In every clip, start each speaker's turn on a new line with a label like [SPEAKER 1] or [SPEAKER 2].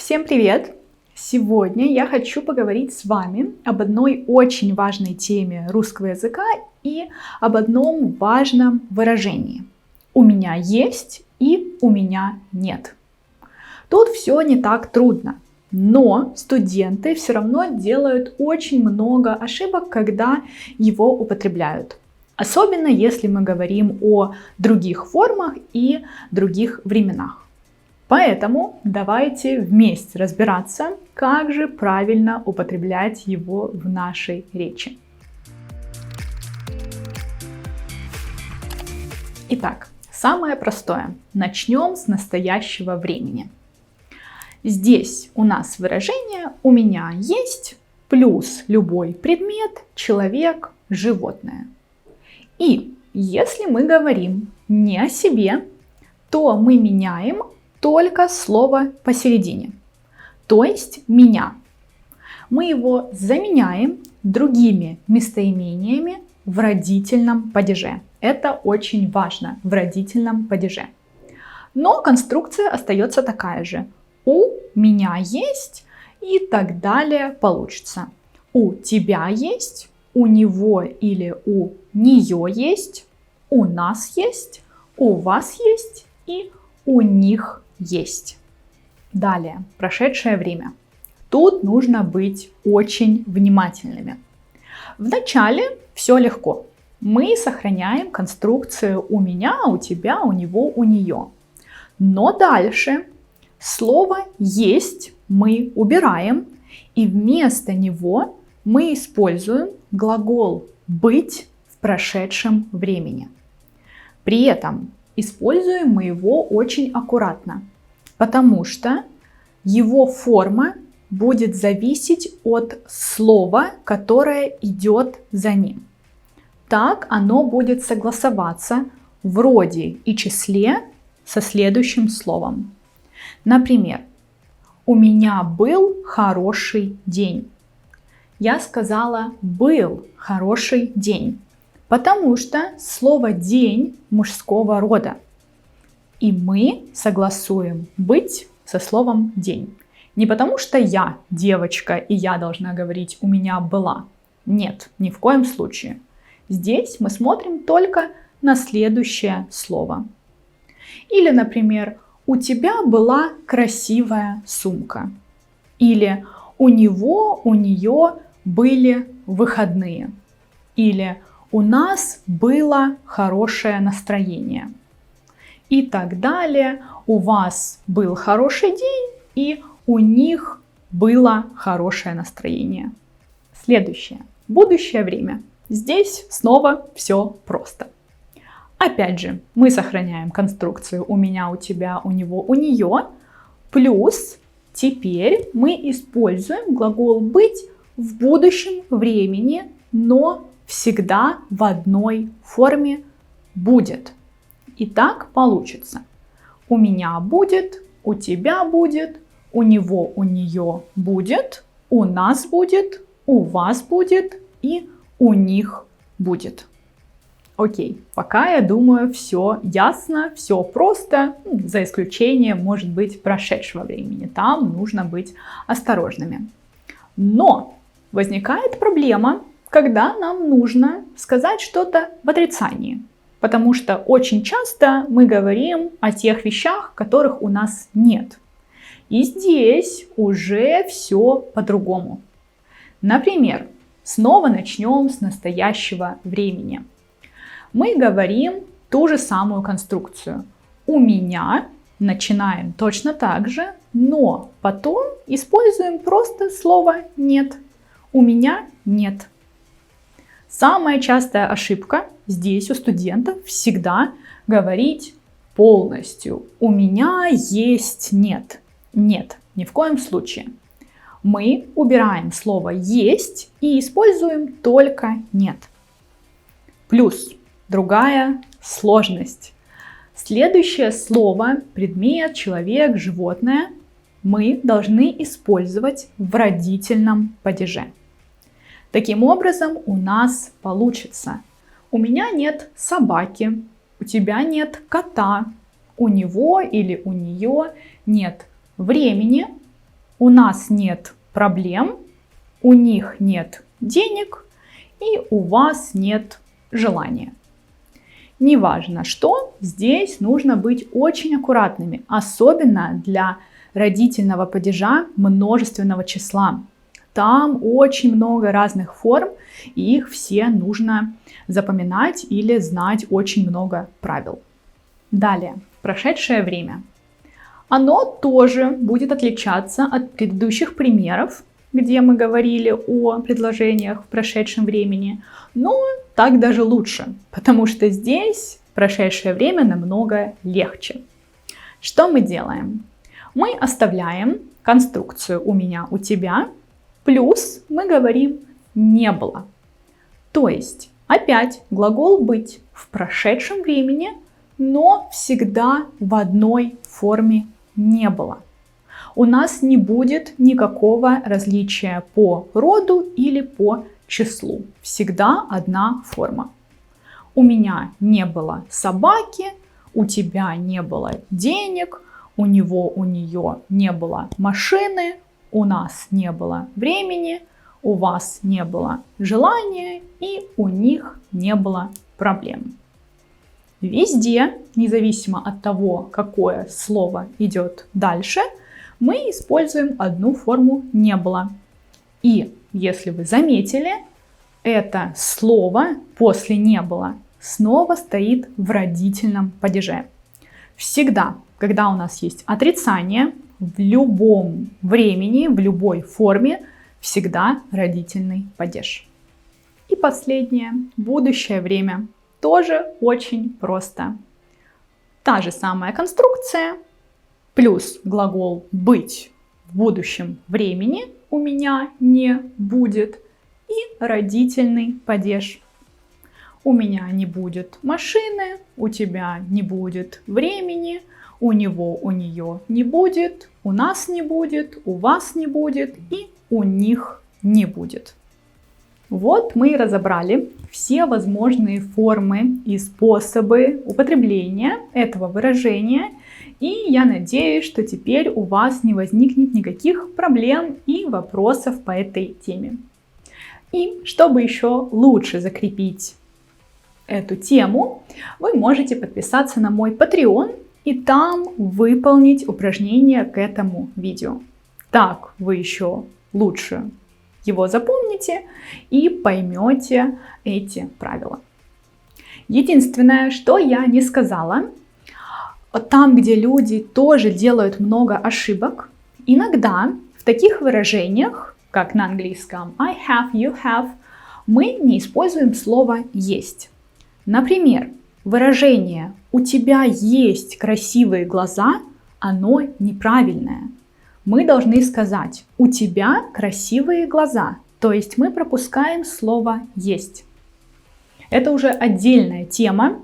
[SPEAKER 1] Всем привет! Сегодня я хочу поговорить с вами об одной очень важной теме русского языка и об одном важном выражении. У меня есть и у меня нет. Тут все не так трудно, но студенты все равно делают очень много ошибок, когда его употребляют. Особенно если мы говорим о других формах и других временах. Поэтому давайте вместе разбираться, как же правильно употреблять его в нашей речи. Итак, самое простое. Начнем с настоящего времени. Здесь у нас выражение «у меня есть» плюс любой предмет, человек, животное. И если мы говорим не о себе, то мы меняем только слово посередине, то есть «меня». Мы его заменяем другими местоимениями в родительном падеже. Это очень важно, в родительном падеже. Но конструкция остается такая же. У меня есть и так далее получится. У тебя есть, у него или у нее есть, у нас есть, у вас есть и у них есть. Далее, прошедшее время. Тут нужно быть очень внимательными. Вначале все легко. Мы сохраняем конструкцию у меня, у тебя, у него, у нее. Но дальше слово есть мы убираем, и вместо него мы используем глагол быть в прошедшем времени. При этом используем мы его очень аккуратно, потому что его форма будет зависеть от слова, которое идет за ним. Так оно будет согласоваться в роде и числе со следующим словом. Например, у меня был хороший день. Я сказала был хороший день. Потому что слово «день» мужского рода. И мы согласуем «быть» со словом «день». Не потому что я девочка, и я должна говорить «у меня была». Нет, ни в коем случае. Здесь мы смотрим только на следующее слово. Или, например, «у тебя была красивая сумка». Или «у него, у нее были выходные». Или «у нас было хорошее настроение». И так далее. У вас был хороший день, и у них было хорошее настроение. Следующее. Будущее время. Здесь снова все просто. Опять же, мы сохраняем конструкцию «у меня, у тебя, у него, у нее». Плюс теперь мы используем глагол «быть» в будущем времени, но всегда в одной форме будет. И так получится. У меня будет, у тебя будет, у него, у нее будет, у нас будет, у вас будет и у них будет. Окей, пока я думаю, все ясно, все просто, за исключением, может быть, прошедшего времени. Там нужно быть осторожными. Но возникает проблема, когда нам нужно сказать что-то в отрицании. Потому что очень часто мы говорим о тех вещах, которых у нас нет. И здесь уже все по-другому. Например, снова начнем с настоящего времени. Мы говорим ту же самую конструкцию. У меня начинаем точно так же, но потом используем просто слово «нет». У меня нет. Самая частая ошибка здесь у студентов всегда говорить полностью. У меня есть нет. Нет, ни в коем случае. Мы убираем слово есть и используем только нет. Плюс другая сложность. Следующее слово, предмет, человек, животное мы должны использовать в родительном падеже. Таким образом, у нас получится: у меня нет собаки, у тебя нет кота, у него или у нее нет времени, у нас нет проблем, у них нет денег и у вас нет желания. Неважно что, здесь нужно быть очень аккуратными, особенно для родительного падежа множественного числа. Там очень много разных форм, и их все нужно запоминать или знать очень много правил. Далее, прошедшее время. Оно тоже будет отличаться от предыдущих примеров, где мы говорили о предложениях в прошедшем времени, но так даже лучше, потому что здесь прошедшее время намного легче. Что мы делаем? Мы оставляем конструкцию «у меня», «у тебя», плюс мы говорим «не было». То есть опять глагол «быть» в прошедшем времени, но всегда в одной форме «не было». У нас не будет никакого различия по роду или по числу. Всегда одна форма. У меня не было собаки, у тебя не было денег, у него, у нее не было машины, у нас не было времени, у вас не было желания и у них не было проблем. Везде, независимо от того, какое слово идет дальше, мы используем одну форму «не было». И, если вы заметили, это слово после «не было» снова стоит в родительном падеже. Всегда, когда у нас есть отрицание, в любом времени, в любой форме, всегда родительный падеж. И последнее, будущее время. Тоже очень просто. Та же самая конструкция, плюс глагол «быть» в будущем времени у меня не будет и родительный падеж. У меня не будет машины, у тебя не будет времени, у него, у нее не будет, у нас не будет, у вас не будет и у них не будет. Вот мы и разобрали все возможные формы и способы употребления этого выражения. И я надеюсь, что теперь у вас не возникнет никаких проблем и вопросов по этой теме. И чтобы еще лучше закрепить эту тему, вы можете подписаться на мой Patreon и там выполнить упражнение к этому видео. Так вы еще лучше его запомните и поймете эти правила. Единственное, что я не сказала, там, где люди тоже делают много ошибок, иногда в таких выражениях, как на английском I have, you have, мы не используем слово есть. Например, выражение «у тебя есть красивые глаза» оно неправильное. Мы должны сказать «у тебя красивые глаза», то есть мы пропускаем слово «есть». Это уже отдельная тема,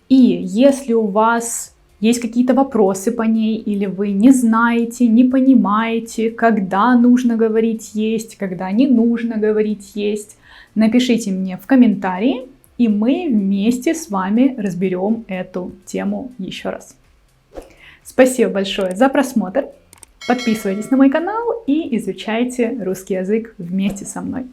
[SPEAKER 1] и если у вас есть какие-то вопросы по ней, или вы не знаете, не понимаете, когда нужно говорить «есть», когда не нужно говорить «есть», напишите мне в комментарии, и мы вместе с вами разберем эту тему еще раз. Спасибо большое за просмотр. Подписывайтесь на мой канал и изучайте русский язык вместе со мной.